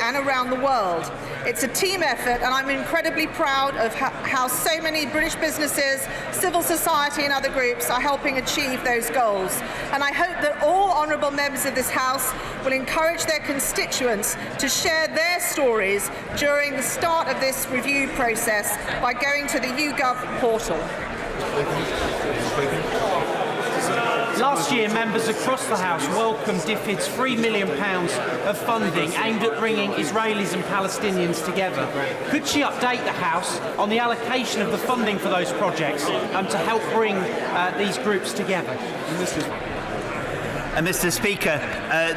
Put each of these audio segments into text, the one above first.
and around the world. It's a team effort, and I'm incredibly proud of how so many British businesses, civil society and other groups are helping achieve those goals. And I hope that all honourable members of this House will encourage their constituents to share their stories during the start of this review process by going to the YouGov portal. Last year, members across the House welcomed DFID's £3 million of funding aimed at bringing Israelis and Palestinians together. Could she update the House on the allocation of the funding for those projects to help bring these groups together? Mr. Speaker,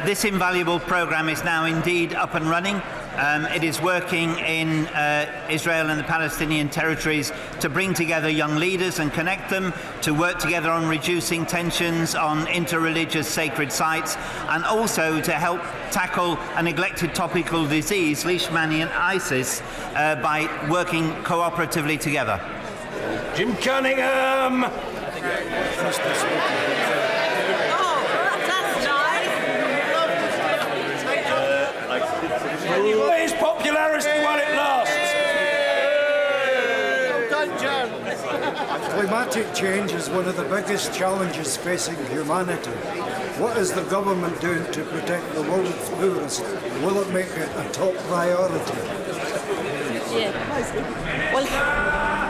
this invaluable programme is now indeed up and running. It is working in Israel and the Palestinian territories to bring together young leaders and connect them, to work together on reducing tensions on interreligious sacred sites, and also to help tackle a neglected topical disease, leishmaniasis, by working cooperatively together. Jim Cunningham! His popularity while it lasts. Well done, John. Climatic change is one of the biggest challenges facing humanity. What is the government doing to protect the world forest? Will it make it a top priority? Well,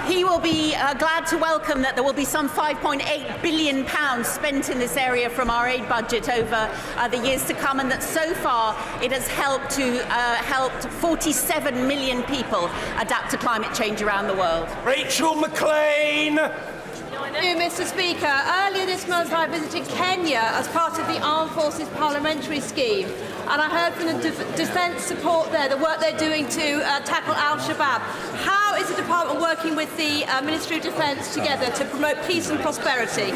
he will be glad to welcome that there will be some £5.8 billion spent in this area from our aid budget over the years to come, and that so far it has helped 47 million people adapt to climate change around the world. Rachel McLean! Mr. Speaker, earlier this month I visited Kenya as part of the Armed Forces Parliamentary Scheme, and I heard from the defence support there, the work they're doing to tackle Al-Shabaab. How is the department working with the Ministry of Defence together to promote peace and prosperity?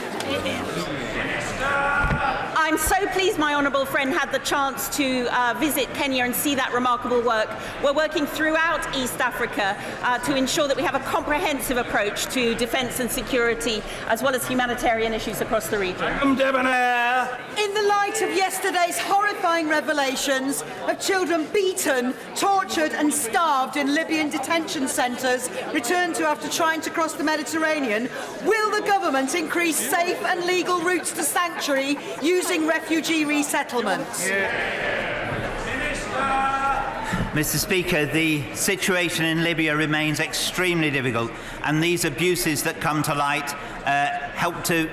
I'm so pleased my honourable friend had the chance to visit Kenya and see that remarkable work. We're working throughout East Africa to ensure that we have a comprehensive approach to defence and security, as well as humanitarian issues across the region. Debonair! In the light of yesterday's horrifying revelations of children beaten, tortured and starved in Libyan detention centres returned to after trying to cross the Mediterranean, will the government increase safe and legal routes to sanctuary using refugee resettlements? Mr. Speaker, the situation in Libya remains extremely difficult, and these abuses that come to light help to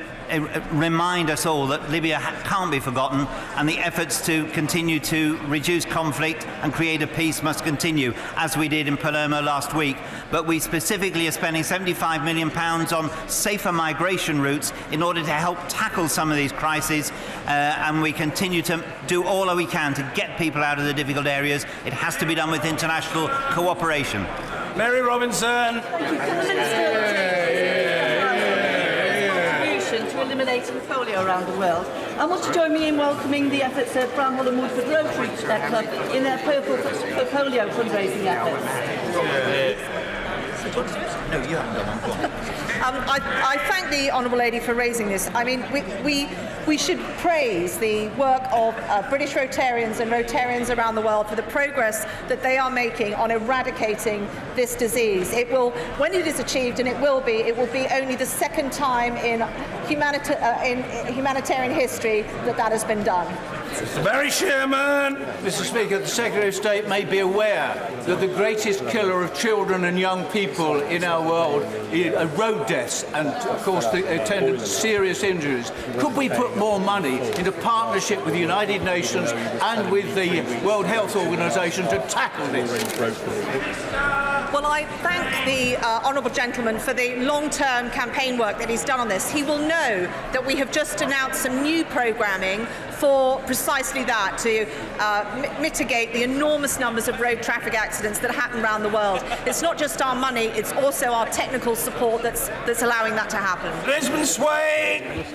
remind us all that Libya can't be forgotten, and the efforts to continue to reduce conflict and create a peace must continue, as we did in Palermo last week. But we specifically are spending £75 million on safer migration routes in order to help tackle some of these crises, and we continue to do all that we can to get people out of the difficult areas. It has to be done with international cooperation. Mary Robinson! To eliminating polio around the world. I want to join me in welcoming the efforts of Bramhall and Woodford Rotary Club in their Purple for Polio fundraising efforts. No, you haven't done one. I thank the honourable lady for raising this. I mean, we should praise the work of British Rotarians and Rotarians around the world for the progress that they are making on eradicating this disease. It will, when it is achieved, and it will be only the second time in humanitarian history that has been done. Barry Sherman! Mr. Speaker, the Secretary of State may be aware that the greatest killer of children and young people in our world are road deaths and, of course, the attendant serious injuries. Could we put more money into partnership with the United Nations and with the World Health Organization to tackle this? Well, I thank the honourable gentleman for the long-term campaign work that he's done on this. He will know that we have just announced some new programming for precisely that, to mitigate the enormous numbers of road traffic accidents that happen around the world. It's not just our money, it's also our technical support that's allowing that to happen. Lisbon Swain!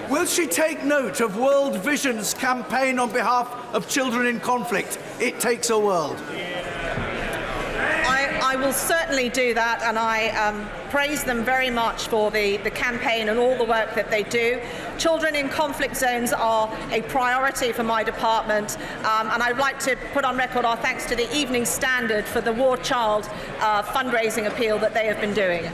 Will she take note of World Vision's campaign on behalf of children in conflict? It takes a world. I will certainly do that, and I praise them very much for the campaign and all the work that they do. Children in conflict zones are a priority for my department, and I'd like to put on record our thanks to the Evening Standard for the War Child fundraising appeal that they have been doing.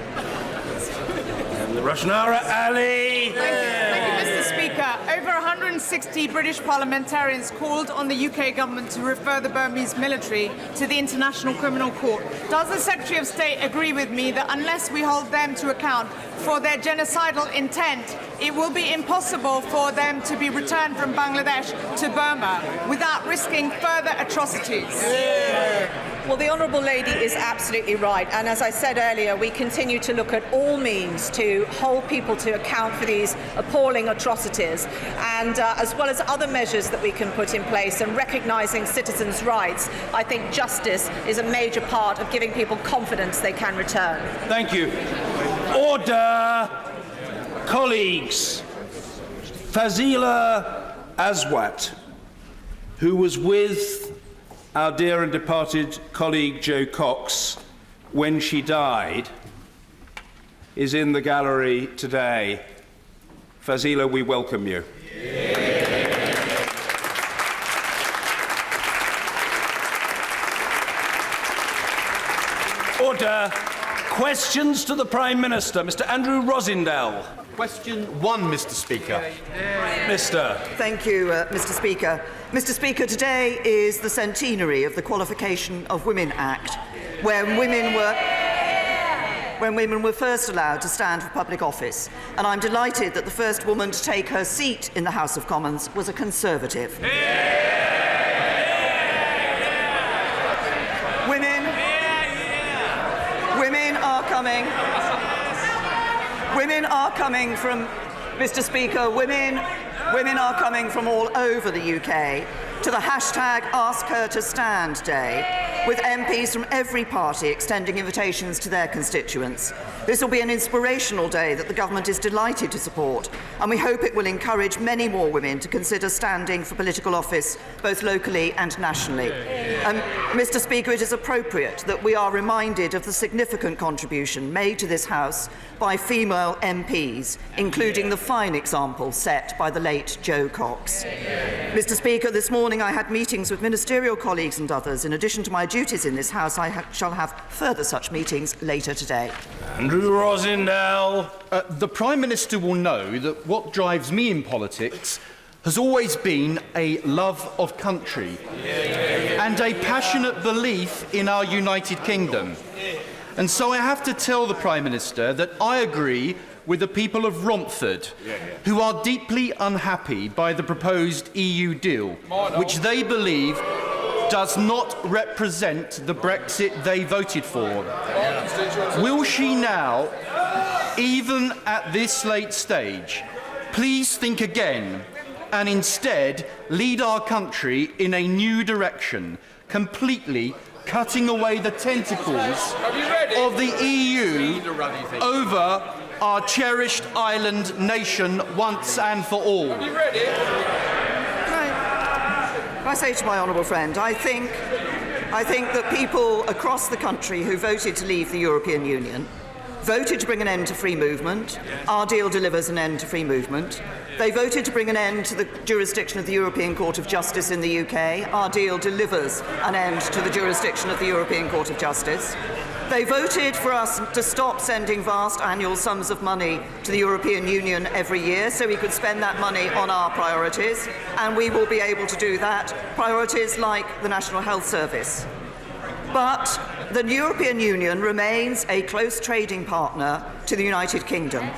The Rushnara Ali. Thank you, Mr. Speaker. Over 160 British parliamentarians called on the UK government to refer the Burmese military to the International Criminal Court. Does the Secretary of State agree with me that unless we hold them to account for their genocidal intent, it will be impossible for them to be returned from Bangladesh to Burma without risking further atrocities? Well, the Honourable Lady is absolutely right, and as I said earlier, we continue to look at all means to hold people to account for these appalling atrocities, and as well as other measures that we can put in place and recognising citizens' rights. I think justice is a major part of giving people confidence they can return. Thank you. Order. Colleagues, Fazila Aswat, who was with our dear and departed colleague Jo Cox when she died, is in the gallery today. Fazila, we welcome you. Order. Questions to the Prime Minister. Mr. Andrew Rosindell. Question 1, Mr. Speaker. Mr. Thank you, Mr. Speaker. Mr. Speaker, today is the centenary of the Qualification of Women Act, when women were first allowed to stand for public office. And I'm delighted that the first woman to take her seat in the House of Commons was a Conservative. Women are coming from, Mr. Speaker, women are coming from all over the UK to the hashtag Ask Her to Stand Day, with MPs from every party extending invitations to their constituents. This will be an inspirational day that the government is delighted to support, and we hope it will encourage many more women to consider standing for political office, both locally and nationally. Mr. Speaker, it is appropriate that we are reminded of the significant contribution made to this House by female MPs, including the fine example set by the late Jo Cox. Mr. Speaker, this morning I had meetings with ministerial colleagues and others. In addition to my duties in this House, I shall have further such meetings later today. Andrew Rosindell. The Prime Minister will know that what drives me in politics has always been a love of country and a passionate belief in our United Kingdom. And so I have to tell the Prime Minister that I agree with the people of Romford, who are deeply unhappy by the proposed EU deal, which they believe does not represent the Brexit they voted for. Will she now, even at this late stage, please think again and instead lead our country in a new direction, completely cutting away the tentacles of the EU over our cherished island nation once and for all? Can I say to my honourable friend, I think that people across the country who voted to leave the European Union voted to bring an end to free movement. Our deal delivers an end to free movement. They voted to bring an end to the jurisdiction of the European Court of Justice in the UK. Our deal delivers an end to the jurisdiction of the European Court of Justice. They voted for us to stop sending vast annual sums of money to the European Union every year so we could spend that money on our priorities, and we will be able to do that. Priorities like the National Health Service. But the European Union remains a close trading partner to the United Kingdom.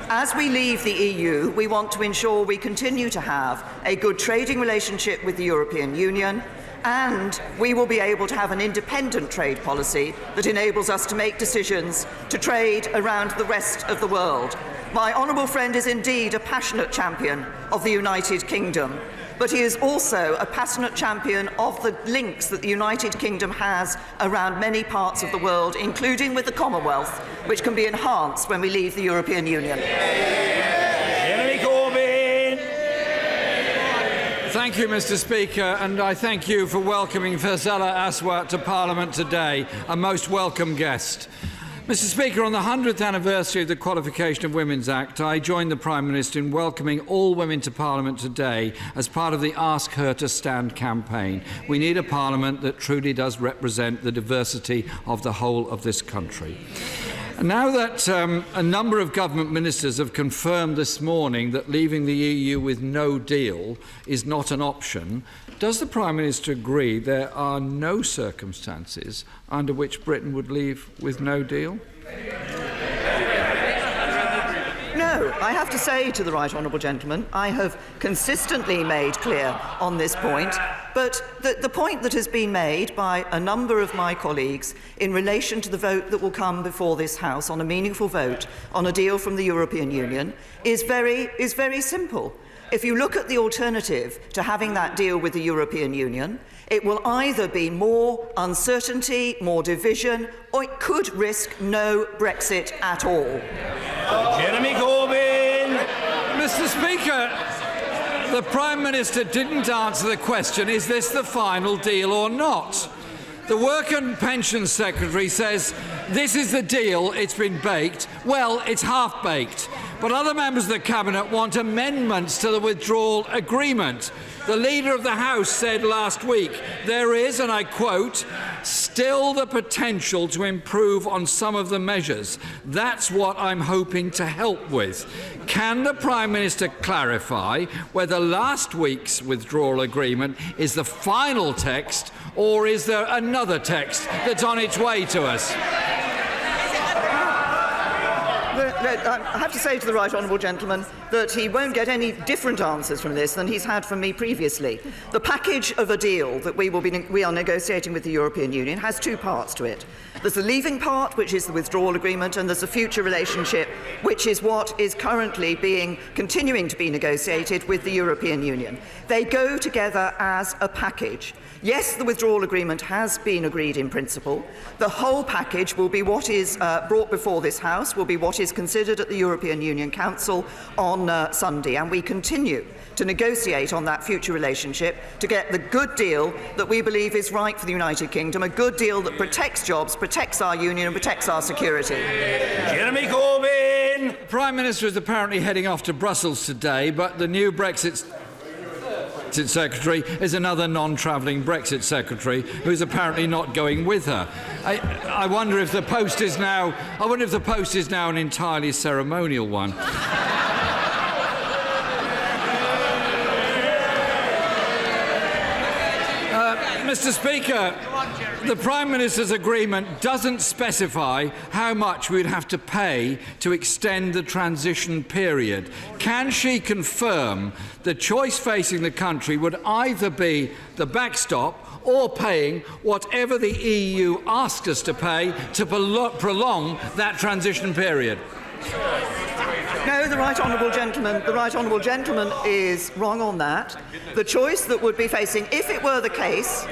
As we leave the EU, we want to ensure we continue to have a good trading relationship with the European Union, and we will be able to have an independent trade policy that enables us to make decisions to trade around the rest of the world. My honourable friend is indeed a passionate champion of the United Kingdom, but he is also a passionate champion of the links that the United Kingdom has around many parts of the world, including with the Commonwealth, which can be enhanced when we leave the European Union. Thank you, Mr. Speaker, and I thank you for welcoming Fazila Aswat to Parliament today, a most welcome guest. Mr. Speaker, on the 100th anniversary of the Qualification of Women's Act, I joined the Prime Minister in welcoming all women to Parliament today as part of the Ask Her to Stand campaign. We need a Parliament that truly does represent the diversity of the whole of this country. Now that a number of government ministers have confirmed this morning that leaving the EU with no deal is not an option, does the Prime Minister agree there are no circumstances under which Britain would leave with no deal? No, I have to say to the right honourable gentleman, I have consistently made clear on this point, but the point that has been made by a number of my colleagues in relation to the vote that will come before this House on a meaningful vote on a deal from the European Union is very simple. If you look at the alternative to having that deal with the European Union, it will either be more uncertainty, more division, or it could risk no Brexit at all. Jeremy Corbyn! Mr. Speaker, the Prime Minister didn't answer the question, is this the final deal or not? The Work and Pensions Secretary says this is the deal, it's been baked. Well, it's half-baked. But other members of the Cabinet want amendments to the withdrawal agreement. The Leader of the House said last week, there is, and I quote, still the potential to improve on some of the measures. That's what I'm hoping to help with. Can the Prime Minister clarify whether last week's withdrawal agreement is the final text, or is there another text that's on its way to us? I have to say to the right honourable gentleman that he won't get any different answers from this than he's had from me previously. The package of a deal that we are negotiating with the European Union has two parts to it. There's the leaving part, which is the withdrawal agreement, and there's a future relationship, which is what is currently continuing to be negotiated with the European Union. They go together as a package. Yes, the withdrawal agreement has been agreed in principle. The whole package will be what is brought before this House, will be what is considered at the European Union Council on Sunday, and we continue to negotiate on that future relationship to get the good deal that we believe is right for the United Kingdom, a good deal that protects jobs, protects our union and protects our security. Jeremy Corbyn! The Prime Minister is apparently heading off to Brussels today, but the new Brexit Secretary is another non-travelling Brexit Secretary who's apparently not going with her. I wonder if the post is now an entirely ceremonial one. Mr. Speaker, the Prime Minister's agreement doesn't specify how much we'd have to pay to extend the transition period. Can she confirm the choice facing the country would either be the backstop or paying whatever the EU asks us to pay to prolong that transition period? No, the right honourable gentleman is wrong on that. The choice that would be facing, if it were the case,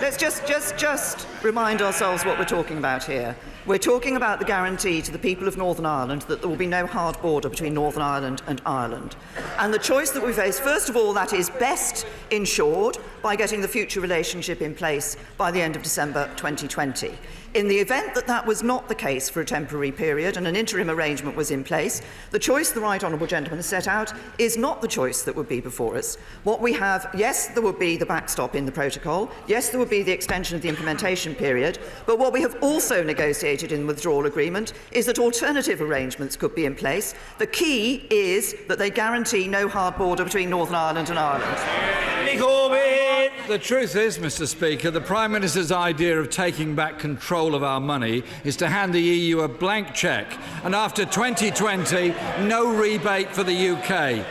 let's just remind ourselves what we're talking about here. We're talking about the guarantee to the people of Northern Ireland that there will be no hard border between Northern Ireland and Ireland. And the choice that we face, first of all, that is best ensured by getting the future relationship in place by the end of December 2020. In the event that that was not the case for a temporary period and an interim arrangement was in place, the choice the right honourable gentleman has set out is not the choice that would be before us. What we have, yes, there would be the backstop in the protocol, yes, there would be the extension of the implementation period, but what we have also negotiated in the withdrawal agreement is that alternative arrangements could be in place. The key is that they guarantee no hard border between Northern Ireland and Ireland. The truth is, Mr. Speaker, the Prime Minister's idea of taking back control of our money is to hand the EU a blank cheque, and after 2020, no rebate for the UK.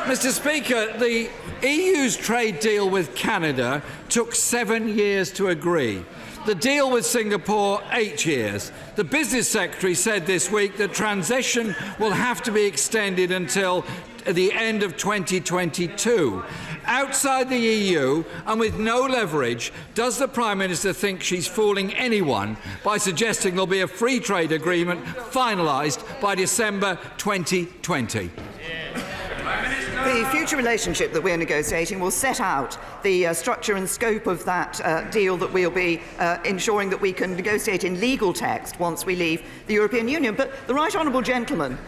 Mr. Speaker, the EU's trade deal with Canada took 7 years to agree. The deal with Singapore, 8 years. The Business Secretary said this week that transition will have to be extended until the end of 2022. Outside the EU and with no leverage, does the Prime Minister think she's fooling anyone by suggesting there'll be a free trade agreement finalised by December 2020? The future relationship that we're negotiating will set out the structure and scope of that deal that we'll be ensuring that we can negotiate in legal text once we leave the European Union. But the Right Honourable Gentleman,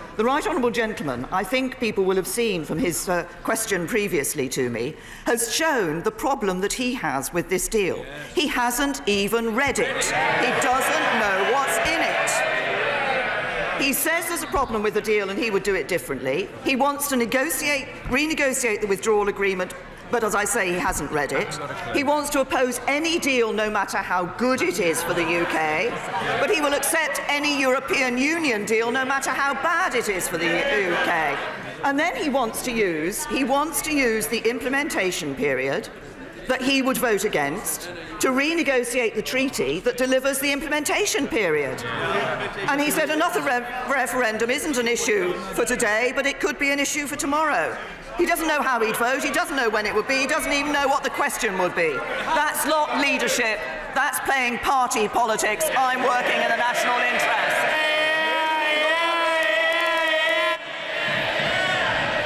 I think people will have seen from his question previously to me, has shown the problem that he has with this deal. He hasn't even read it. He doesn't know what's in it. He says there's a problem with the deal and he would do it differently. He wants to renegotiate the withdrawal agreement, but as I say, he hasn't read it. He wants to oppose any deal, no matter how good it is for the UK, but he will accept any European Union deal, no matter how bad it is for the UK. And then he wants to use the implementation period that he would vote against to renegotiate the treaty that delivers the implementation period. And he said another referendum isn't an issue for today, but it could be an issue for tomorrow. He doesn't know how he'd vote, he doesn't know when it would be, he doesn't even know what the question would be. That's not leadership, that's playing party politics. I'm working in the national interest.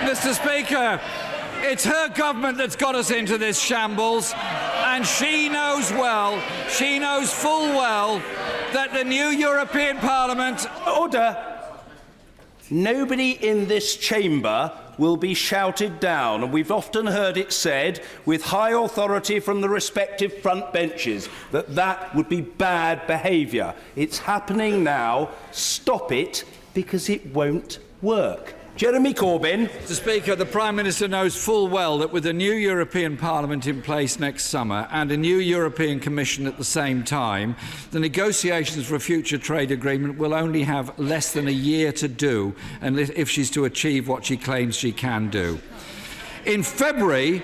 Mr. Speaker, it's her government that's got us into this shambles, and she knows full well, that the new European Parliament... Order! Nobody in this chamber will be shouted down, and we've often heard it said, with high authority from the respective front benches, that that would be bad behaviour. It's happening now. Stop it, because it won't work. Jeremy Corbyn. Mr. Speaker, the Prime Minister knows full well that with a new European Parliament in place next summer and a new European Commission at the same time, the negotiations for a future trade agreement will only have less than a year to do, and if she's to achieve what she claims she can do. In February,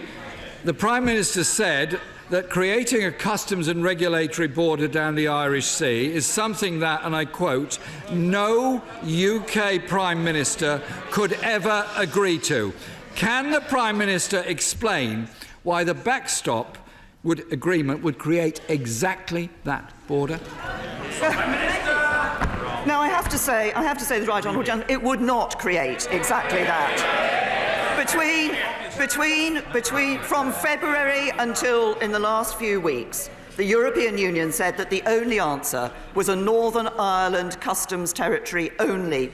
the Prime Minister said that creating a customs and regulatory border down the Irish Sea is something that, and I quote, no UK Prime Minister could ever agree to. Can the Prime Minister explain why the backstop agreement would create exactly that border? Now, I have to say, the Right Honourable Gentleman, it would not create exactly that. From February until in the last few weeks, the European Union said that the only answer was a Northern Ireland customs territory only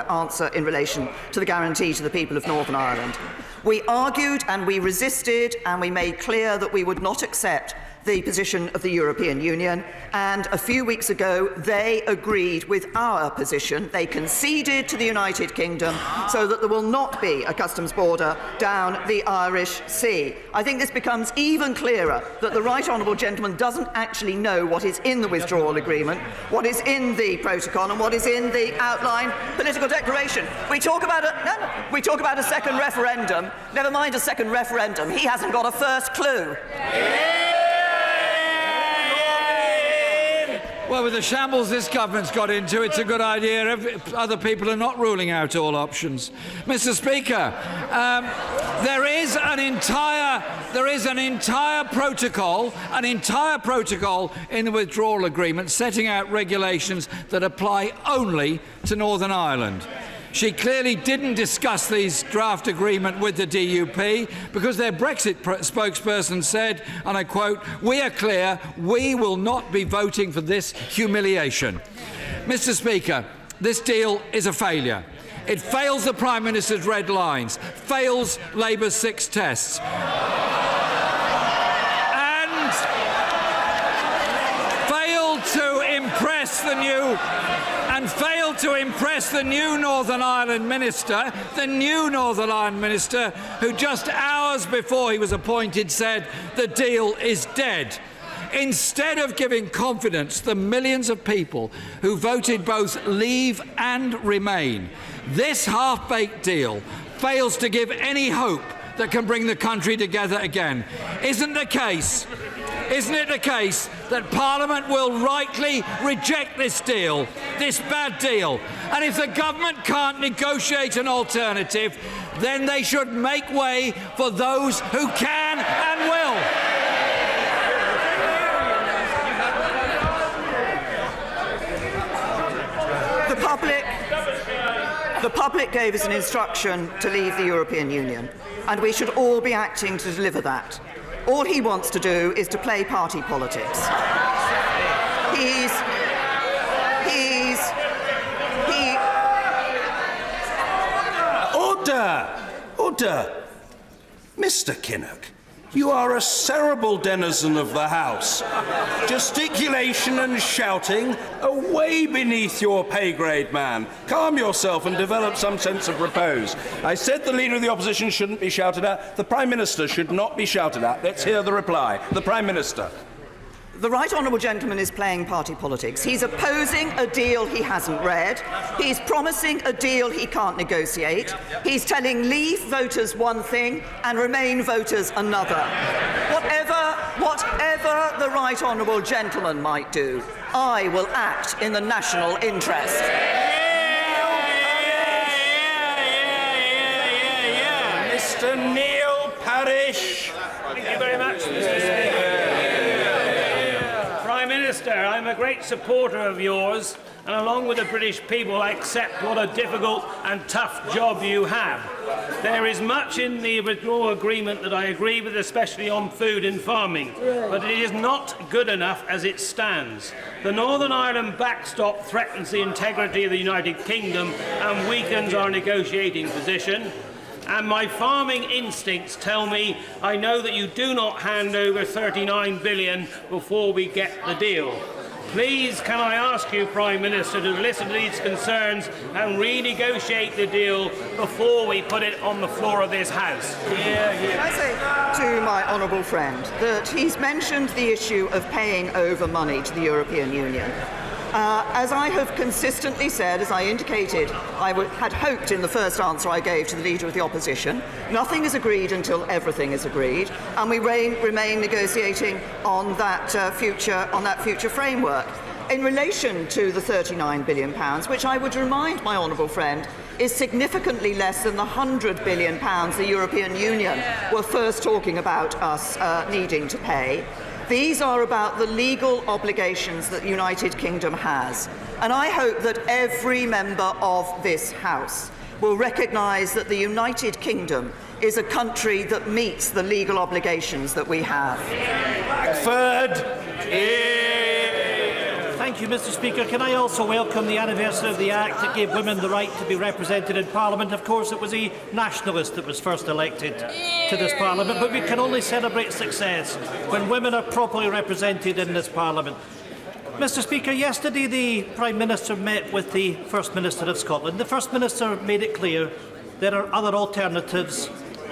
answer in relation to the guarantee to the people of Northern Ireland. We argued and we resisted and we made clear that we would not accept the position of the European Union, and a few weeks ago they agreed with our position. They conceded to the United Kingdom so that there will not be a customs border down the Irish Sea. I think this becomes even clearer that the Right Honourable Gentleman doesn't actually know what is in the withdrawal agreement, what is in the protocol and what is in the outline political declaration. We talk about a second referendum. Never mind a second referendum. He hasn't got a first clue. Well, with the shambles this government's got into, it's a good idea if other people are not ruling out all options. Mr. Speaker, there is an entire protocol in the withdrawal agreement setting out regulations that apply only to Northern Ireland. She clearly didn't discuss these draft agreement with the DUP because their Brexit spokesperson said, and I quote, "We are clear, we will not be voting for this humiliation." Mr. Speaker, this deal is a failure. It fails the Prime Minister's red lines, fails Labour's 6 tests, and failed to impress the new Northern Ireland Minister, who just hours before he was appointed said the deal is dead. Instead of giving confidence to the millions of people who voted both Leave and Remain, this half-baked deal fails to give any hope that can bring the country together again. Isn't it the case that Parliament will rightly reject this deal, this bad deal? And if the government can't negotiate an alternative, then they should make way for those who can and will. The public gave us an instruction to leave the European Union, and we should all be acting to deliver that. All he wants to do is to play party politics. Order! Mr. Kinnock, you are a cerebral denizen of the House. Gesticulation and shouting are way beneath your pay grade, man. Calm yourself and develop some sense of repose. I said the Leader of the Opposition shouldn't be shouted at. The Prime Minister should not be shouted at. Let's hear the reply. The Prime Minister. The right honourable gentleman is playing party politics. He's opposing a deal he hasn't read. He's promising a deal he can't negotiate. He's telling Leave voters one thing and Remain voters another. Whatever the right honourable gentleman might do, I will act in the national interest. Mr. Neil Parish. Thank you very much, Mr. Speaker. Prime Minister, I'm a great supporter of yours, and along with the British people, I accept what a difficult and tough job you have. There is much in the withdrawal agreement that I agree with, especially on food and farming, but it is not good enough as it stands. The Northern Ireland backstop threatens the integrity of the United Kingdom and weakens our negotiating position. And my farming instincts tell me I know that you do not hand over £39 billion before we get the deal. Please, can I ask you, Prime Minister, to listen to these concerns and renegotiate the deal before we put it on the floor of this House? Can I say to my honourable friend that he's mentioned the issue of paying over money to the European Union. As I have consistently said, as I indicated, I had hoped in the first answer I gave to the Leader of the Opposition, nothing is agreed until everything is agreed, and we remain negotiating on that future framework. In relation to the £39 billion, which I would remind my honourable friend is significantly less than the £100 billion the European Union were first talking about us needing to pay. These are about the legal obligations that the United Kingdom has. And I hope that every member of this House will recognise that the United Kingdom is a country that meets the legal obligations that we have. Thank you, Mr. Speaker. Can I also welcome the anniversary of the Act that gave women the right to be represented in Parliament? Of course, it was a nationalist that was first elected to this Parliament, but we can only celebrate success when women are properly represented in this Parliament. Mr. Speaker, yesterday the Prime Minister met with the First Minister of Scotland. The First Minister made it clear there are other alternatives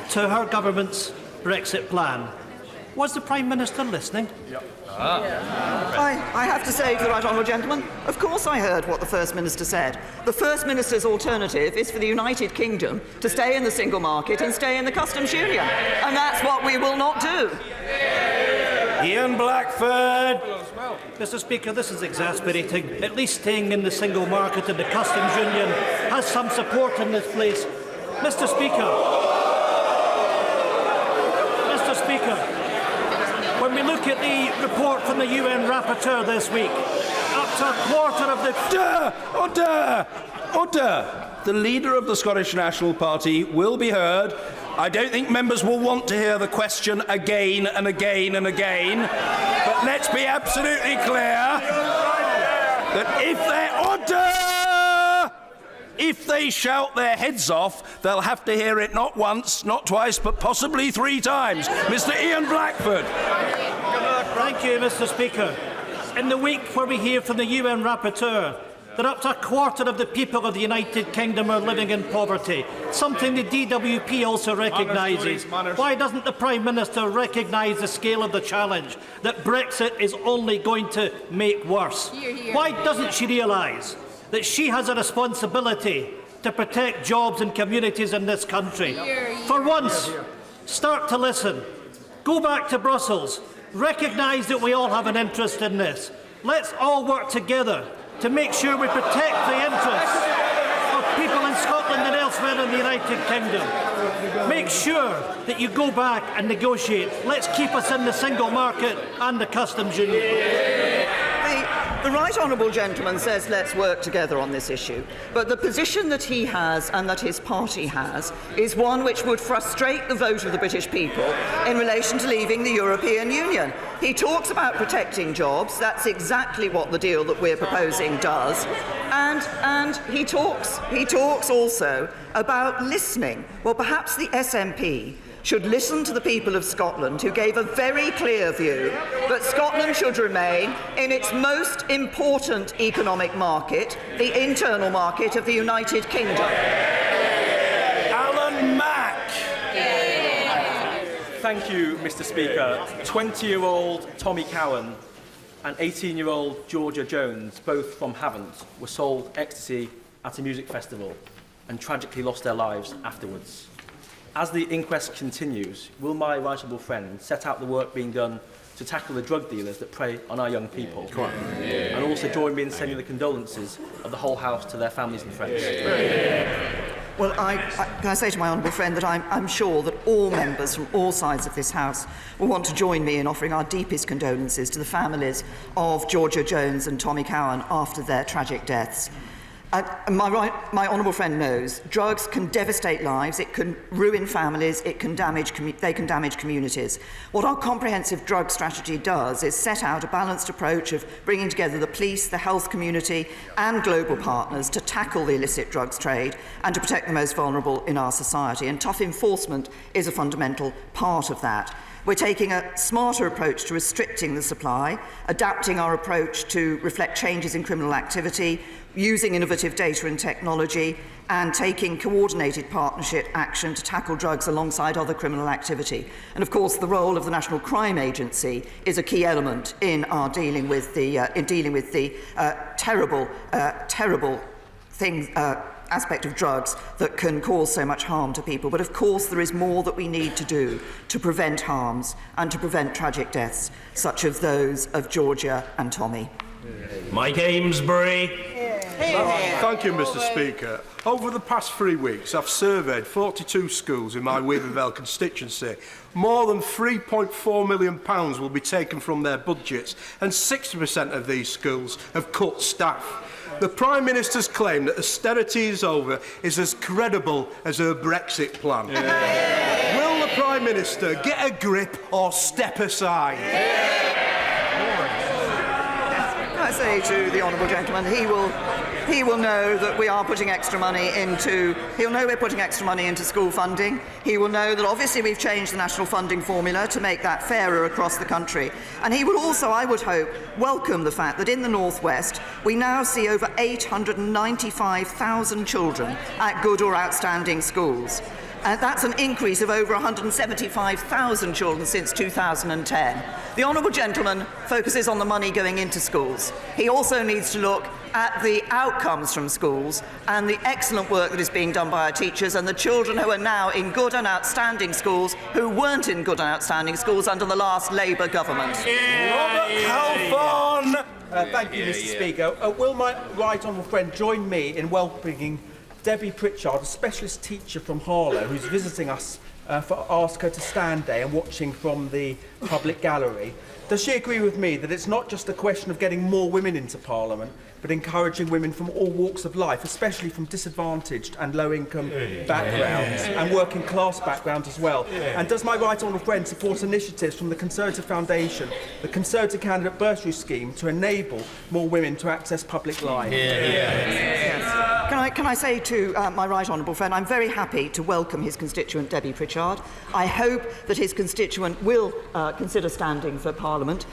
to her government's Brexit plan. Was the Prime Minister listening? Yep. I have to say to the right honourable gentleman, of course I heard what the First Minister said. The First Minister's alternative is for the United Kingdom to stay in the single market and stay in the customs union. And that's what we will not do. Ian Blackford. Mr. Speaker, this is exasperating. At least staying in the single market and the customs union has some support in this place. Mr. Speaker, when we look at the report from the UN rapporteur this week, up to a quarter of the... Order! The Leader of the Scottish National Party will be heard. I don't think members will want to hear the question again and again and again. But let's be absolutely clear that if they shout their heads off, they'll have to hear it not once, not twice, but possibly 3 times. Mr. Ian Blackford. Thank you, Mr. Speaker. In the week where we hear from the UN rapporteur that up to a quarter of the people of the United Kingdom are living in poverty, something the DWP also recognises. Why doesn't the Prime Minister recognise the scale of the challenge that Brexit is only going to make worse? Why doesn't she realise that she has a responsibility to protect jobs and communities in this country? For once, start to listen. Go back to Brussels. Recognise that we all have an interest in this. Let's all work together to make sure we protect the interests of people in Scotland and elsewhere in the United Kingdom. Make sure that you go back and negotiate. Let's keep us in the single market and the customs union. The right honourable gentleman says let's work together on this issue, but the position that he has and that his party has is one which would frustrate the vote of the British people in relation to leaving the European Union. He talks about protecting jobs. That's exactly what the deal that we're proposing does. And he talks also about listening. Well, perhaps the SNP should listen to the people of Scotland, who gave a very clear view that Scotland should remain in its most important economic market, the internal market of the United Kingdom. Alan Mack. Thank you, Mr. Speaker. 20-year-old Tommy Cowan and 18-year-old Georgia Jones, both from Havant, were sold ecstasy at a music festival and tragically lost their lives afterwards. As the inquest continues, will my right honourable friend set out the work being done to tackle the drug dealers that prey on our young people? And also join me in sending the condolences of the whole House to their families and friends. Well, can I say to my honourable friend that I'm sure that all members from all sides of this House will want to join me in offering our deepest condolences to the families of Georgia Jones and Tommy Cowan after their tragic deaths. My honourable friend knows drugs can devastate lives, it can ruin families, they can damage communities. What our comprehensive drug strategy does is set out a balanced approach of bringing together the police, the health community and global partners to tackle the illicit drugs trade and to protect the most vulnerable in our society. And tough enforcement is a fundamental part of that. We're taking a smarter approach to restricting the supply, adapting our approach to reflect changes in criminal activity, using innovative data and technology, and taking coordinated partnership action to tackle drugs alongside other criminal activity. And of course, the role of the National Crime Agency is a key element in our dealing with the terrible aspect of drugs that can cause so much harm to people. But of course, there is more that we need to do to prevent harms and to prevent tragic deaths, such as those of Georgia and Tommy. Mike Amesbury. Thank you, Mr. Speaker. Over the past 3 weeks, I've surveyed 42 schools in my Weavervale constituency. More than £3.4 million will be taken from their budgets, and 60% of these schools have cut staff. The Prime Minister's claim that austerity is over is as credible as her Brexit plan. Will the Prime Minister get a grip or step aside? I say to the honourable gentleman, he will know that we are putting extra money into. He'll know we're putting extra money into school funding. He will know that obviously we've changed the national funding formula to make that fairer across the country. And he will also, I would hope, welcome the fact that in the North West we now see over 895,000 children at good or outstanding schools. That's an increase of over 175,000 children since 2010. The honourable gentleman focuses on the money going into schools. He also needs to look at the outcomes from schools and the excellent work that is being done by our teachers and the children who are now in good and outstanding schools who weren't in good and outstanding schools under the last Labour government. Robert Halfon. Thank you, Mr. Speaker. Will my right honourable friend join me in welcoming Debbie Pritchard, a specialist teacher from Harlow, who's visiting us for Ask Her to Stand Day and watching from the public gallery. Does she agree with me that it's not just a question of getting more women into Parliament, but encouraging women from all walks of life, especially from disadvantaged and low-income backgrounds and working class backgrounds as well? And does my right honourable friend support initiatives from the Conservative Foundation, the Conservative Candidate Bursary Scheme, to enable more women to access public life? Can I say to my right honourable friend, I'm very happy to welcome his constituent Debbie Pritchard. I hope that his constituent will consider standing for Parliament.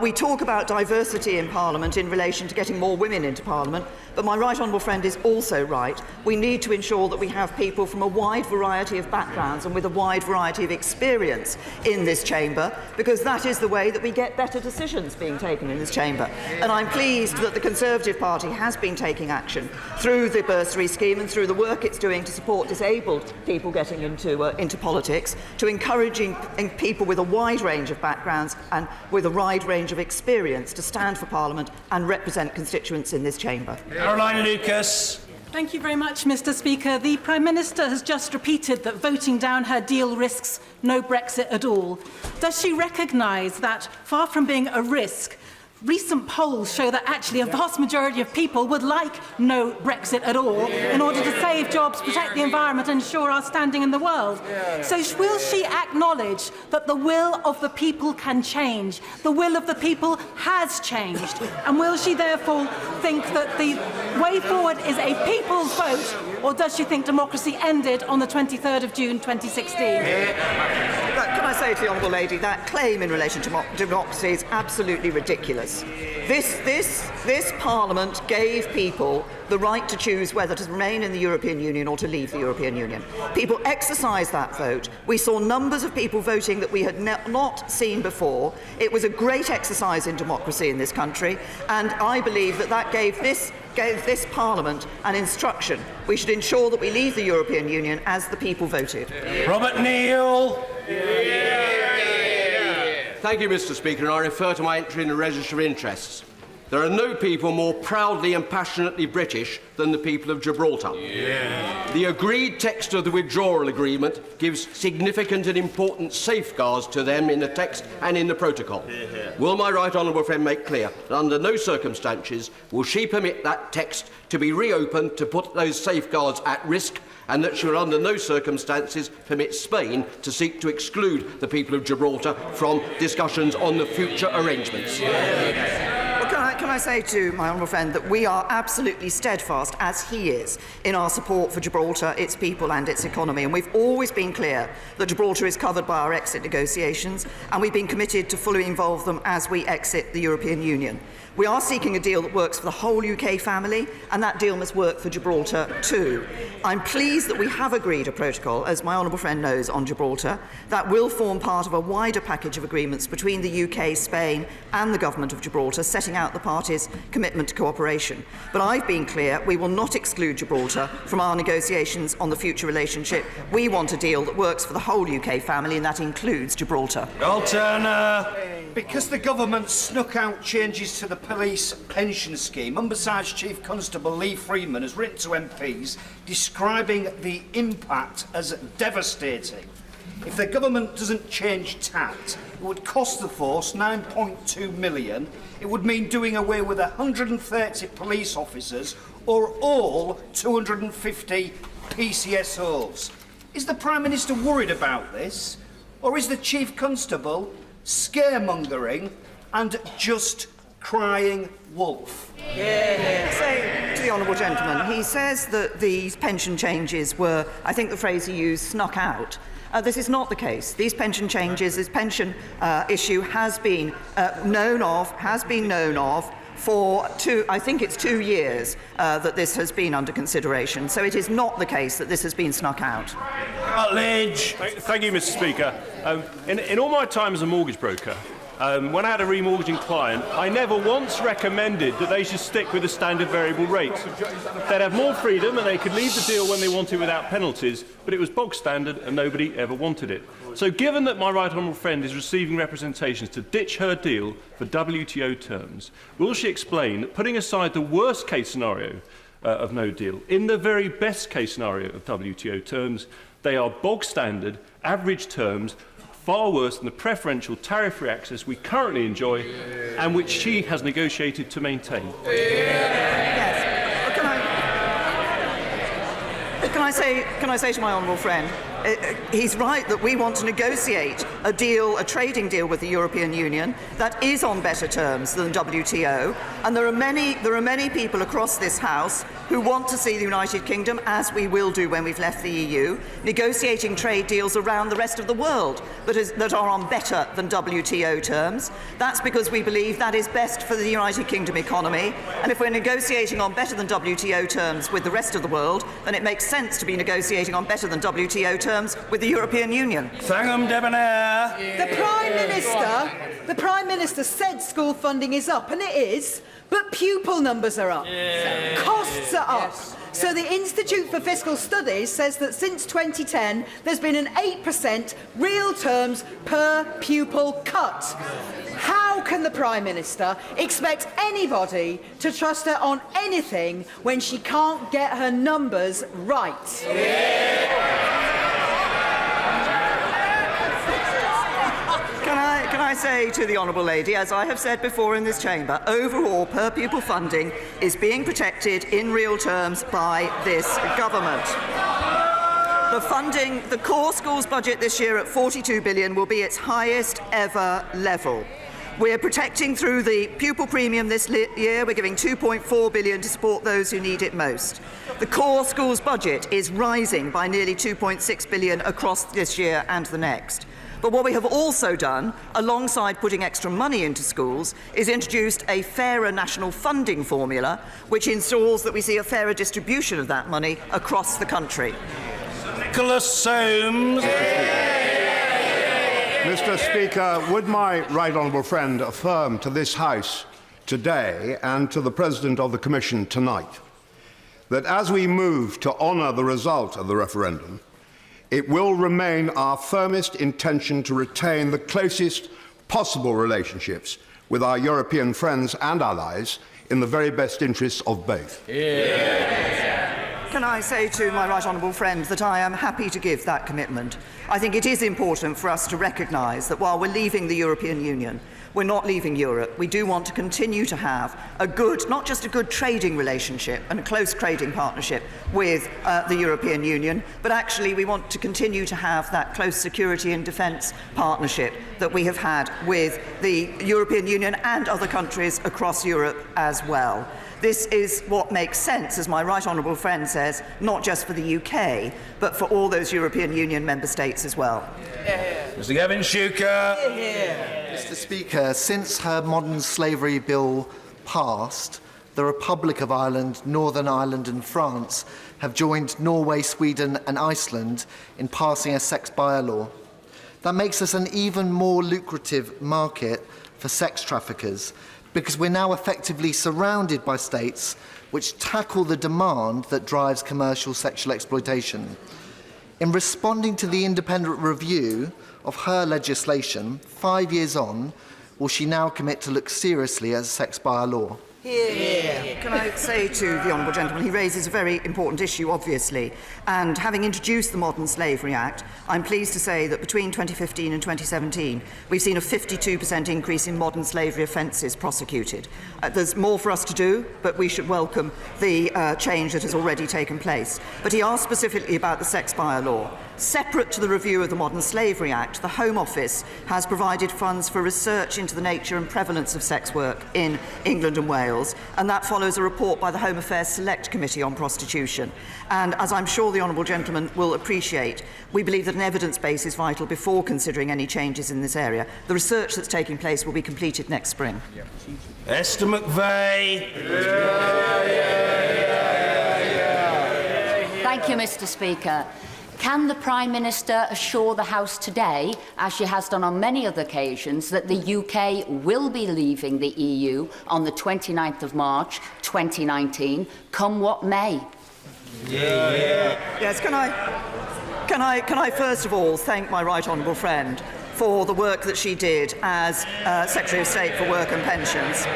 We talk about diversity in Parliament in relation to getting more women into Parliament, but my right honourable friend is also right. We need to ensure that we have people from a wide variety of backgrounds and with a wide variety of experience in this chamber, because that is the way that we get better decisions being taken in this chamber. And I'm pleased that the Conservative Party has been taking action through the bursary scheme and through the work it's doing to support disabled people getting into politics, to encouraging people with a wide range of backgrounds and with a wide range of experience to stand for Parliament and represent constituents in this chamber. Caroline Lucas. Thank you very much, Mr. Speaker. The Prime Minister has just repeated that voting down her deal risks no Brexit at all. Does she recognise that, far from being a risk, recent polls show that actually a vast majority of people would like no Brexit at all in order to save jobs, protect the environment and ensure our standing in the world. So will she acknowledge that the will of the people can change? The will of the people has changed. And will she therefore think that the way forward is a people's vote, or does she think democracy ended on the 23rd of June 2016? Can I say to the Honourable Lady, that claim in relation to democracy is absolutely ridiculous. This Parliament gave people the right to choose whether to remain in the European Union or to leave the European Union. People exercised that vote. We saw numbers of people voting that we had not seen before. It was a great exercise in democracy in this country, and I believe that gave this Parliament an instruction. We should ensure that we leave the European Union as the people voted. Robert Neal. Thank you, Mr. Speaker, and I refer to my entry in the Register of Interests. There are no people more proudly and passionately British than the people of Gibraltar. The agreed text of the withdrawal agreement gives significant and important safeguards to them in the text and in the protocol. Will my right honourable friend make clear that under no circumstances will she permit that text to be reopened to put those safeguards at risk, and that she will under no circumstances permit Spain to seek to exclude the people of Gibraltar from discussions on the future arrangements? Can I say to my honourable friend that we are absolutely steadfast, as he is, in our support for Gibraltar, its people and its economy. And we've always been clear that Gibraltar is covered by our exit negotiations, and we've been committed to fully involve them as we exit the European Union. We are seeking a deal that works for the whole UK family, and that deal must work for Gibraltar too. I'm pleased that we have agreed a protocol, as my honourable friend knows, on Gibraltar, that will form part of a wider package of agreements between the UK, Spain and the Government of Gibraltar, setting out the parties' commitment to cooperation. But I've been clear, we will not exclude Gibraltar from our negotiations on the future relationship. We want a deal that works for the whole UK family, and that includes Gibraltar. Because the government snuck out changes to the police pension scheme, Humberside Chief Constable Lee Freeman has written to MPs describing the impact as devastating. If the government doesn't change tact, it would cost the force £9.2 million. It would mean doing away with 130 police officers or all 250 PCSOs. Is the Prime Minister worried about this? Or is the Chief Constable scaremongering and just crying wolf? Say to the honourable gentleman, he says that these pension changes were, I think the phrase he used, snuck out. This is not the case. These pension changes, this pension issue has been known of for I think it's 2 years that this has been under consideration. So it is not the case that this has been snuck out. Rutledge. Thank you, Mr. Speaker. In all my time as a mortgage broker, when I had a remortgaging client, I never once recommended that they should stick with the standard variable rate. They'd have more freedom and they could leave the deal when they wanted without penalties, but it was bog standard and nobody ever wanted it. So given that my right honourable friend is receiving representations to ditch her deal for WTO terms, will she explain that putting aside the worst case scenario of no deal, in the very best case scenario of WTO terms, they are bog standard, average terms, far worse than the preferential tariff-free access we currently enjoy and which she has negotiated to maintain? Can I say to my honourable friend, he's right that we want to negotiate a trading deal with the European Union that is on better terms than WTO, and there are many people across this House who want to see the United Kingdom, as we will do when we've left the EU, negotiating trade deals around the rest of the world that are on better than WTO terms. That's because we believe that is best for the United Kingdom economy, and if we're negotiating on better than WTO terms with the rest of the world, then it makes sense to be negotiating on better than WTO terms with the European Union. Thangham Debonair. The Prime Minister said school funding is up, and it is, but pupil numbers are up. Costs are up. So the Institute for Fiscal Studies says that since 2010, there's been an 8% real terms per pupil cut. How can the Prime Minister expect anybody to trust her on anything when she can't get her numbers right? Can I say to the Honourable Lady, as I have said before in this chamber, overall per-pupil funding is being protected in real terms by this government. The core schools budget this year at £42 billion will be its highest ever level. We're protecting through the pupil premium this year. We're giving £2.4 billion to support those who need it most. The core schools budget is rising by nearly £2.6 billion across this year and the next. But what we have also done, alongside putting extra money into schools, is introduced a fairer national funding formula, which ensures that we see a fairer distribution of that money across the country. Nicholas Soames. Mr. Speaker, would my right honourable friend affirm to this House today and to the President of the Commission tonight that as we move to honour the result of the referendum, it will remain our firmest intention to retain the closest possible relationships with our European friends and allies in the very best interests of both? Can I say to my right honourable friend that I am happy to give that commitment. I think it is important for us to recognise that while we're leaving the European Union, we're not leaving Europe. We do want to continue to have a good, not just a good trading relationship and a close trading partnership with the European Union, but actually we want to continue to have that close security and defence partnership that we have had with the European Union and other countries across Europe as well. This is what makes sense, as my right honourable friend says, not just for the UK, but for all those European Union member states as well. Mr. Gavin Shuker. Mr. Speaker, since her modern slavery bill passed, the Republic of Ireland, Northern Ireland and France have joined Norway, Sweden and Iceland in passing a sex bylaw. That makes us an even more lucrative market for sex traffickers, because we're now effectively surrounded by states which tackle the demand that drives commercial sexual exploitation. In responding to the independent review of her legislation, 5 years on, will she now commit to look seriously at a sex bylaw? Can I say to the honourable gentleman, he raises a very important issue, obviously, and having introduced the Modern Slavery Act, I'm pleased to say that between 2015 and 2017, we've seen a 52% increase in modern slavery offences prosecuted. There's more for us to do, but we should welcome the change that has already taken place. But he asked specifically about the sex bylaw. Separate to the review of the Modern Slavery Act, the Home Office has provided funds for research into the nature and prevalence of sex work in England and Wales, and that follows a report by the Home Affairs Select Committee on Prostitution. And as I'm sure the honourable gentleman will appreciate, we believe that an evidence base is vital before considering any changes in this area. The research that's taking place will be completed next spring. Esther McVeigh. Thank you, Mr. Speaker. Can the Prime Minister assure the House today, as she has done on many other occasions, that the UK will be leaving the EU on the 29th of March 2019, come what may? Yes, can I first of all thank my right honourable friend for the work that she did as Secretary of State for Work and Pensions.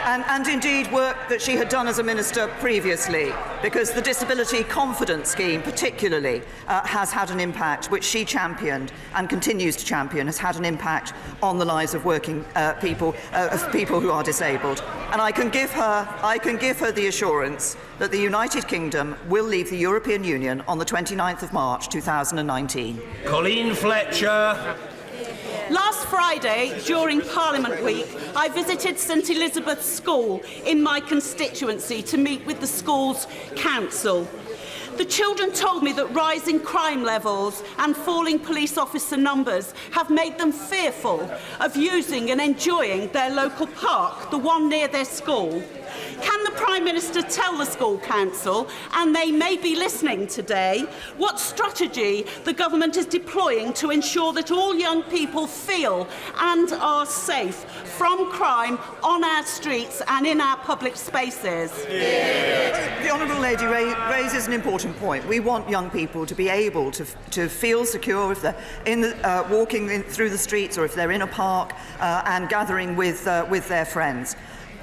And indeed work that she had done as a minister previously, because the Disability Confidence Scheme particularly has had an impact, which she championed and continues to champion, has had an impact on the lives of working people who are disabled. And I can give her the assurance that the United Kingdom will leave the European Union on the 29th of March 2019. Colleen Fletcher. Last Friday, during Parliament Week, I visited St Elizabeth's School in my constituency to meet with the school's council. The children told me that rising crime levels and falling police officer numbers have made them fearful of using and enjoying their local park, the one near their school. Can the Prime Minister tell the school council, and they may be listening today, what strategy the government is deploying to ensure that all young people feel and are safe from crime on our streets and in our public spaces? The Honourable Lady raises an important point. We want young people to be able to feel secure if they're walking through the streets or if they're in a park and gathering with their friends.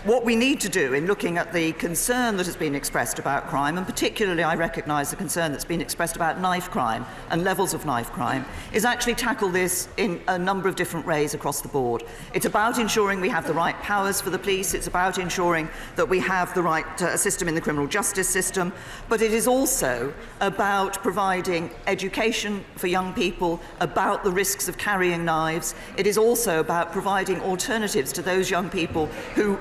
what we need to do in looking at the concern that has been expressed about crime, and particularly I recognise the concern that's been expressed about knife crime and levels of knife crime, is actually tackle this in a number of different ways across the board. It's about ensuring we have the right powers for the police, it's about ensuring that we have the right system in the criminal justice system, but it is also about providing education for young people about the risks of carrying knives. It is also about providing alternatives to those young people who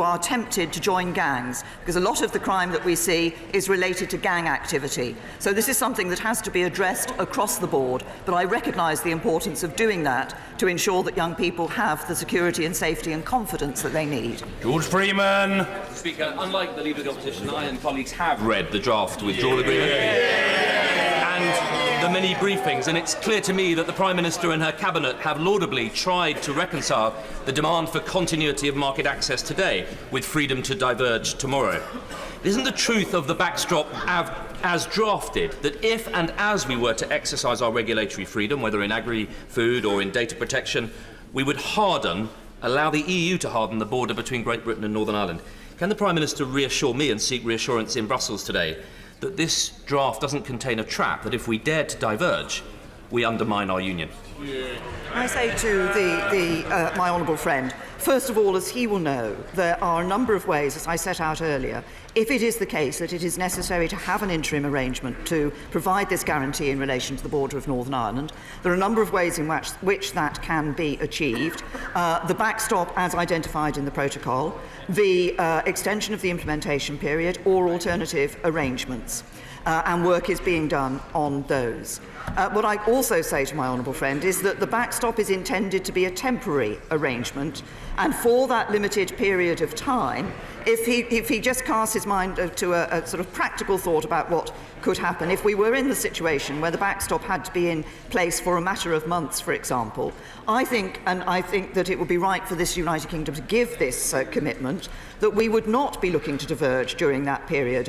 are tempted to join gangs, because a lot of the crime that we see is related to gang activity. So this is something that has to be addressed across the board, but I recognise the importance of doing that to ensure that young people have the security and safety and confidence that they need. George Freeman. Speaker, unlike the Leader of the Opposition, I and colleagues have read the draft withdrawal agreement and the many briefings, and it's clear to me that the Prime Minister and her Cabinet have laudably tried to reconcile the demand for continuity of market access today with freedom to diverge tomorrow. Isn't the truth of the backstop as drafted that if and as we were to exercise our regulatory freedom, whether in agri-food or in data protection, we would allow the EU to harden the border between Great Britain and Northern Ireland? Can the Prime Minister reassure me and seek reassurance in Brussels today that this draft doesn't contain a trap, that if we dare to diverge, we undermine our union? I say to my honourable friend, first of all, as he will know, there are a number of ways, as I set out earlier, if it is the case that it is necessary to have an interim arrangement to provide this guarantee in relation to the border of Northern Ireland, there are a number of ways in which that can be achieved. The backstop as identified in the protocol, the extension of the implementation period, or alternative arrangements. And work is being done on those. What I also say to my honourable friend is that the backstop is intended to be a temporary arrangement, and for that limited period of time, if he just casts his mind to a sort of practical thought about what could happen, if we were in the situation where the backstop had to be in place for a matter of months, for example, I think that it would be right for this United Kingdom to give this commitment that we would not be looking to diverge during that period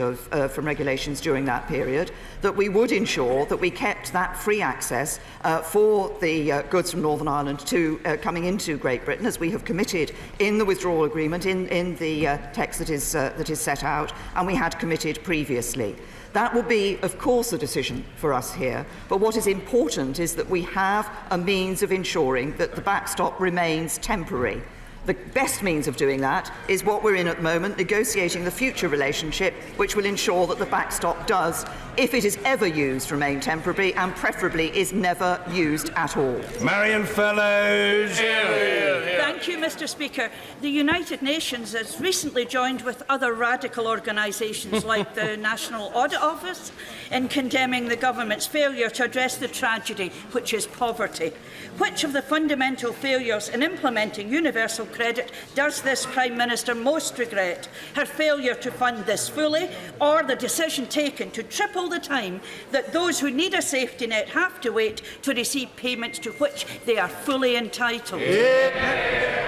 from regulations during that period, that we would ensure that we kept that free access for the goods from Northern Ireland to coming into Great Britain, as we have committed in the withdrawal agreement, in the text that is set out, and we had committed previously. That will be, of course, a decision for us here, but what is important is that we have a means of ensuring that the backstop remains temporary. The best means of doing that is what we're in at the moment, negotiating the future relationship, which will ensure that the backstop does, if it is ever used, remain temporary, and preferably is never used at all. Marion Fellows. Thank you, Mr. Speaker. The United Nations has recently joined with other radical organisations like the National Audit Office in condemning the government's failure to address the tragedy, which is poverty. Which of the fundamental failures in implementing universal credit does this Prime Minister most regret? Her failure to fund this fully, or the decision taken to triple the time that those who need a safety net have to wait to receive payments to which they are fully entitled?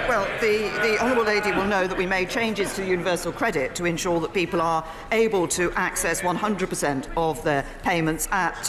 Well, the honourable lady will know that we made changes to universal credit to ensure that people are able to access 100% of their payments at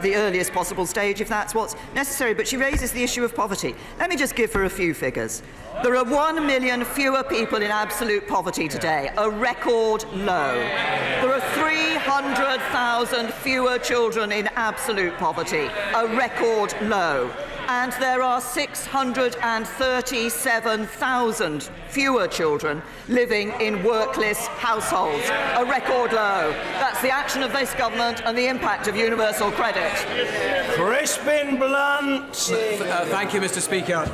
the earliest possible stage, if that's what's necessary. But she raises the issue of poverty. Let me just give her a few figures. There are 1 million fewer people in absolute poverty today, a record low. There are 300,000 fewer children in absolute poverty, a record low. And there are 637,000 fewer children living in workless households, a record low. That's the action of this government and the impact of universal credit. Crispin Blunt. Thank you, Mr. Speaker.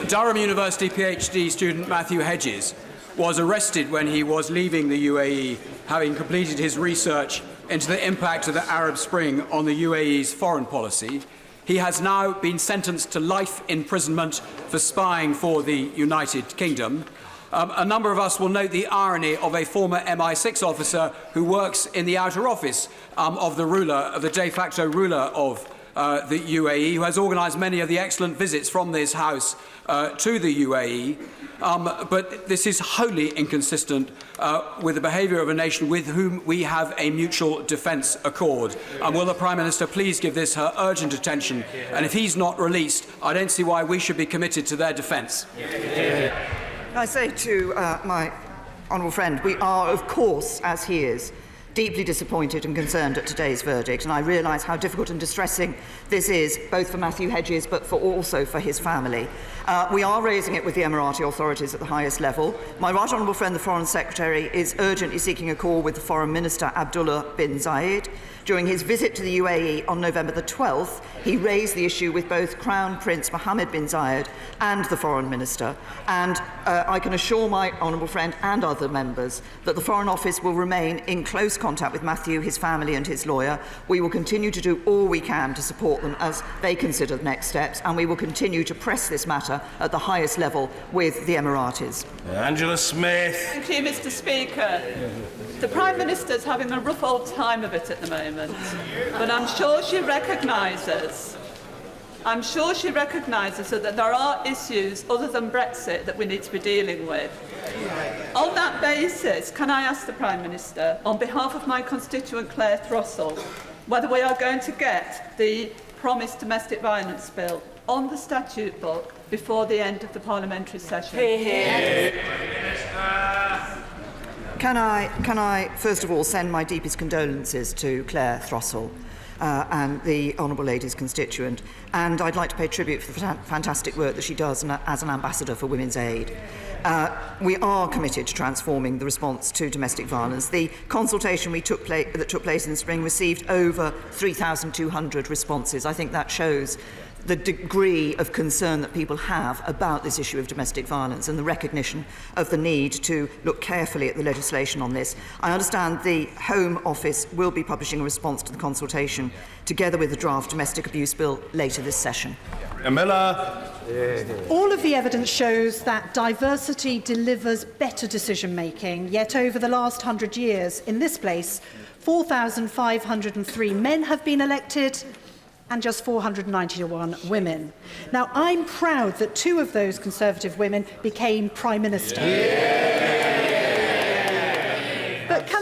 Durham University PhD student Matthew Hedges was arrested when he was leaving the UAE, having completed his research into the impact of the Arab Spring on the UAE's foreign policy. He has now been sentenced to life imprisonment for spying for the United Kingdom. A number of us will note the irony of a former MI6 officer who works in the outer office of the de facto ruler of the UAE, who has organised many of the excellent visits from this House to the UAE. But this is wholly inconsistent with the behaviour of a nation with whom we have a mutual defence accord. Will the Prime Minister please give this her urgent attention? And if he's not released, I don't see why we should be committed to their defence. I say to my honourable friend, we are, of course, as he is, deeply disappointed and concerned at today's verdict, and I realise how difficult and distressing this is, both for Matthew Hedges but also for his family. We are raising it with the Emirati authorities at the highest level. My right honourable friend, the Foreign Secretary, is urgently seeking a call with the Foreign Minister Abdullah bin Zayed. During his visit to the UAE on November the 12th, he raised the issue with both Crown Prince Mohammed bin Zayed and the Foreign Minister, and I can assure my honourable friend and other members that the Foreign Office will remain in close contact with Matthew, his family and his lawyer. We will continue to do all we can to support them as they consider the next steps, and we will continue to press this matter at the highest level with the Emiratis. Angela Smith. Thank you, Mr. Speaker. The Prime Minister's having a rough old time of it at the moment, but I'm sure she recognises that there are issues other than Brexit that we need to be dealing with. On that basis, can I ask the Prime Minister, on behalf of my constituent Claire Throssell, whether we are going to get the promised domestic violence bill on the statute book before the end of the parliamentary session? Can I first of all send my deepest condolences to Claire Throssell and the Honourable Lady's constituent, and I'd like to pay tribute for the fantastic work that she does as an ambassador for Women's Aid. We are committed to transforming the response to domestic violence. The consultation that took place in the spring received over 3,200 responses. I think that shows the degree of concern that people have about this issue of domestic violence and the recognition of the need to look carefully at the legislation on this. I understand the Home Office will be publishing a response to the consultation together with the draft domestic abuse bill later this session. Miller. All of the evidence shows that diversity delivers better decision-making, yet over the last 100 years in this place, 4,503 men have been elected and just 491 women. Now, I'm proud that 2 of those Conservative women became Prime Minister. But can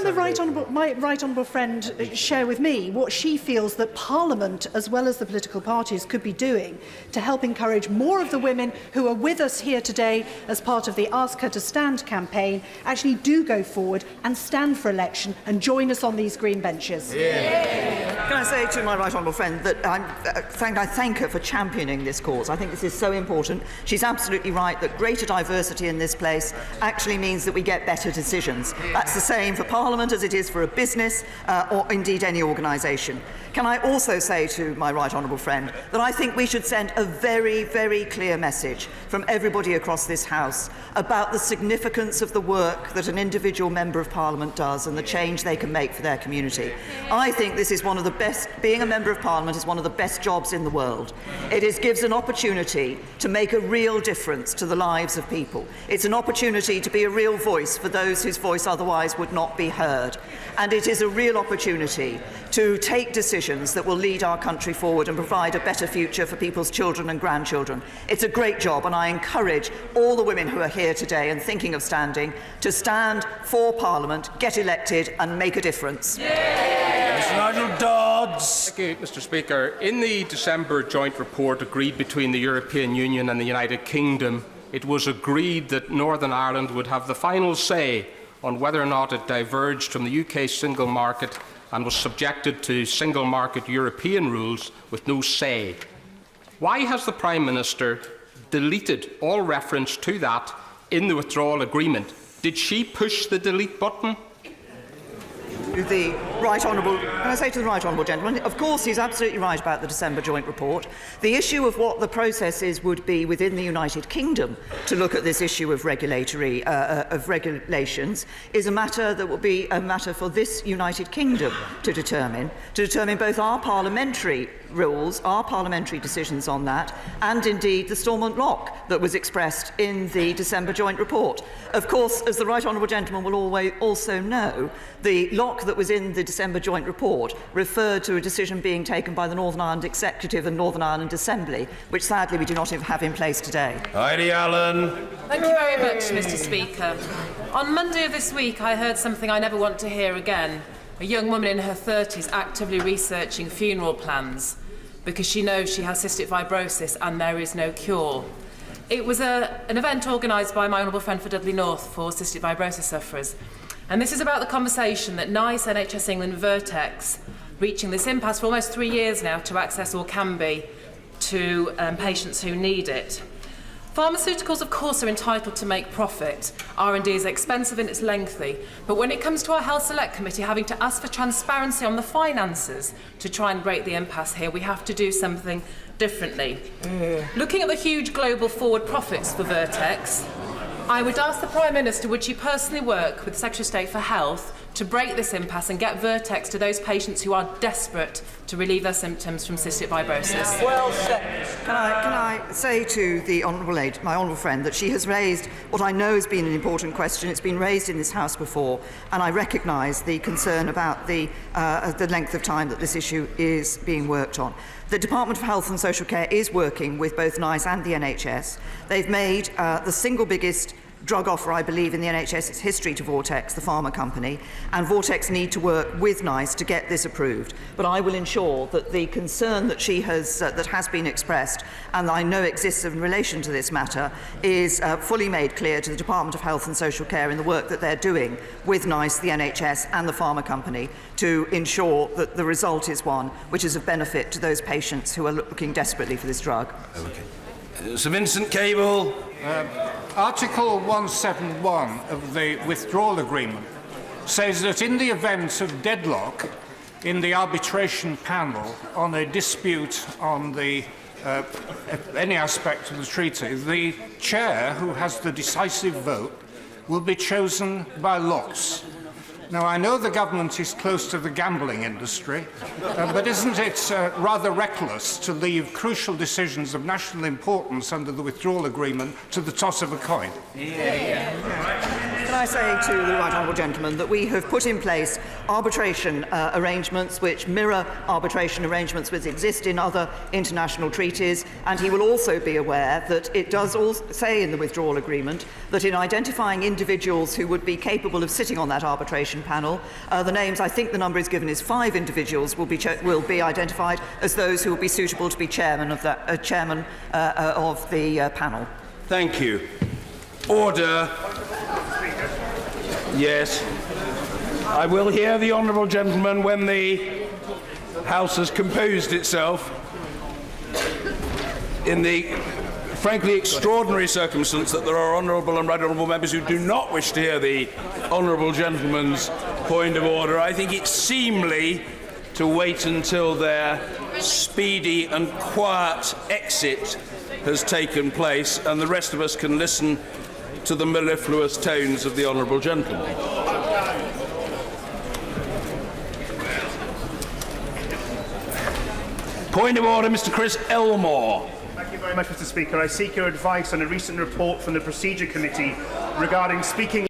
my right honourable friend share with me what she feels that Parliament, as well as the political parties, could be doing to help encourage more of the women who are with us here today as part of the Ask Her to Stand campaign actually do go forward and stand for election and join us on these green benches? Can I say to my right honourable friend that I thank her for championing this cause. I think this is so important. She's absolutely right that greater diversity in this place actually means that we get better decisions. That's the same for Parliament as it is for a business or indeed any organisation. Can I also say to my right honourable friend that I think we should send a very, very clear message from everybody across this House about the significance of the work that an individual Member of Parliament does and the change they can make for their community. I think this is one of the best, being a Member of Parliament is one of the best jobs in the world. It gives an opportunity to make a real difference to the lives of people. It's an opportunity to be a real voice for those whose voice otherwise would not be heard. And it is a real opportunity to take decisions that will lead our country forward and provide a better future for people's children and grandchildren. It's a great job, and I encourage all the women who are here today and thinking of standing to stand for Parliament, get elected and make a difference. Nigel Dodds. Thank you, Mr. Speaker. In the December joint report agreed between the European Union and the United Kingdom, it was agreed that Northern Ireland would have the final say on whether or not it diverged from the UK single market and was subjected to single market European rules with no say. Why has the Prime Minister deleted all reference to that in the withdrawal agreement? Did she push the delete button? The right honourable, can I say to the right honourable gentleman, of course he's absolutely right about the December joint report. The issue of what the processes would be within the United Kingdom to look at this issue of regulations is a matter that will be a matter for this United Kingdom to determine both our parliamentary rules, our parliamentary decisions on that, and indeed the Stormont lock that was expressed in the December joint report. Of course, as the right honourable gentleman will always also know, the lock that was in the December joint report referred to a decision being taken by the Northern Ireland Executive and Northern Ireland Assembly, which sadly we do not have in place today. Heidi Allen. Thank you very much, Mr. Speaker. On Monday of this week, I heard something I never want to hear again. A young woman in her 30s actively researching funeral plans because she knows she has cystic fibrosis and there is no cure. It was an event organised by my honourable friend for Dudley North for cystic fibrosis sufferers. And this is about the conversation that NICE, NHS England, Vertex, reaching this impasse for almost 3 years now to access Orkambi to patients who need it. Pharmaceuticals, of course, are entitled to make profit. R&D is expensive and it's lengthy. But when it comes to our Health Select Committee having to ask for transparency on the finances to try and break the impasse here, we have to do something differently. Looking at the huge global forward profits for Vertex, I would ask the Prime Minister, would she personally work with the Secretary of State for Health to break this impasse and get Vertex to those patients who are desperate to relieve their symptoms from cystic fibrosis? Well said. Can I say to the my honourable friend that she has raised what I know has been an important question. It's been raised in this House before, and I recognise the concern about the length of time that this issue is being worked on. The Department for Health and Social Care is working with both NICE and the NHS. They've made the single biggest drug offer, I believe, in the NHS's history to Vortex, the pharma company, and Vortex need to work with NICE to get this approved. But I will ensure that the concern that she has that has been expressed, and I know exists in relation to this matter, is fully made clear to the Department of Health and Social Care in the work that they're doing with NICE, the NHS, and the pharma company to ensure that the result is one which is of benefit to those patients who are looking desperately for this drug. Okay. Sir Vincent Cable. Article 171 of the withdrawal agreement says that in the event of deadlock in the arbitration panel on a dispute on the any aspect of the treaty, the chair, who has the decisive vote, will be chosen by lots. Now, I know the government is close to the gambling industry, but isn't it rather reckless to leave crucial decisions of national importance under the withdrawal agreement to the toss of a coin? Can I say to the right honourable gentleman that we have put in place arbitration arrangements which mirror arbitration arrangements which exist in other international treaties, and he will also be aware that it does also say in the withdrawal agreement that in identifying individuals who would be capable of sitting on that arbitration panel, the names, I think the number is given, is 5 individuals will be identified as those who will be suitable to be chairman of the panel. Thank you. Order. Yes. I will hear the honourable gentleman when the House has composed itself. In the frankly extraordinary circumstance that there are honourable and right honourable members who do not wish to hear the honourable gentleman's point of order, I think it's seemly to wait until their speedy and quiet exit has taken place and the rest of us can listen to the mellifluous tones of the honourable gentleman. Point of order, Mr. Chris Elmore. Thank you very much, Mr. Speaker. I seek your advice on a recent report from the Procedure Committee regarding speaking